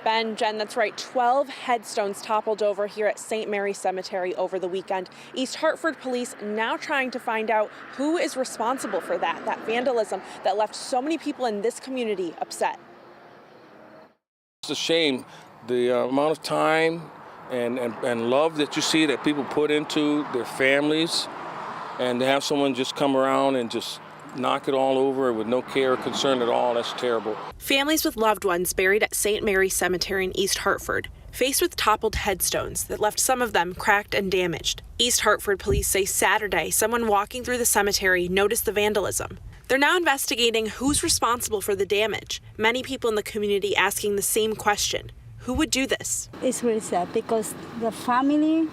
Ben, Jen, that's right. 12 headstones toppled over here at St. Mary's Cemetery over the weekend. East Hartford police now trying to find out who is responsible for that vandalism that left so many people in this community upset. It's a shame the amount of time and love that you see that people put into their families, and to have someone just come around and just knock it all over with no care or concern at all. That's terrible. Families with loved ones buried at St. Mary's Cemetery in East Hartford, faced with toppled headstones that left some of them cracked and damaged. East Hartford police say Saturday someone walking through the cemetery noticed the vandalism. They're now investigating who's responsible for the damage. Many people in the community asking the same question: who would do this? It's really sad because the family,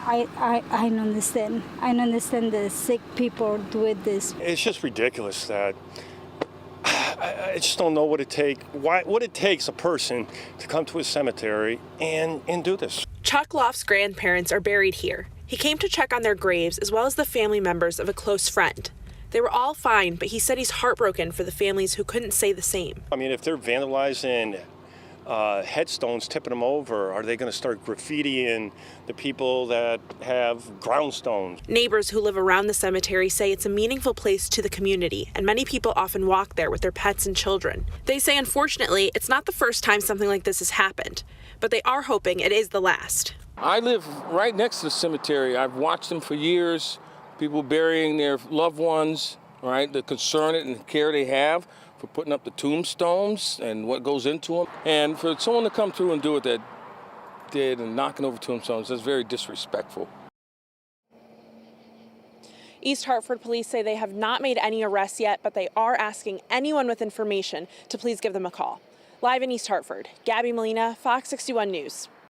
I don't understand. I don't understand the sick people doing this. It's just ridiculous that I just don't know what it takes a person to come to a cemetery and do this. Chuck Loft's grandparents are buried here. He came to check on their graves as well as the family members of a close friend. They were all fine, but he said he's heartbroken for the families who couldn't say the same. I mean, if they're vandalizing headstones, tipping them over, are they going to start graffitiing the people that have groundstones? Neighbors who live around the cemetery say it's a meaningful place to the community, and many people often walk there with their pets and children. They say, unfortunately, it's not the first time something like this has happened, but they are hoping it is the last. I live right next to the cemetery. I've watched them for years, people burying their loved ones, right? The concern and care they have for putting up the tombstones and what goes into them. And for someone to come through and do what they did and knocking over tombstones, that's very disrespectful. East Hartford police say they have not made any arrests yet, but they are asking anyone with information to please give them a call. Live in East Hartford, Gabby Molina, Fox 61 News.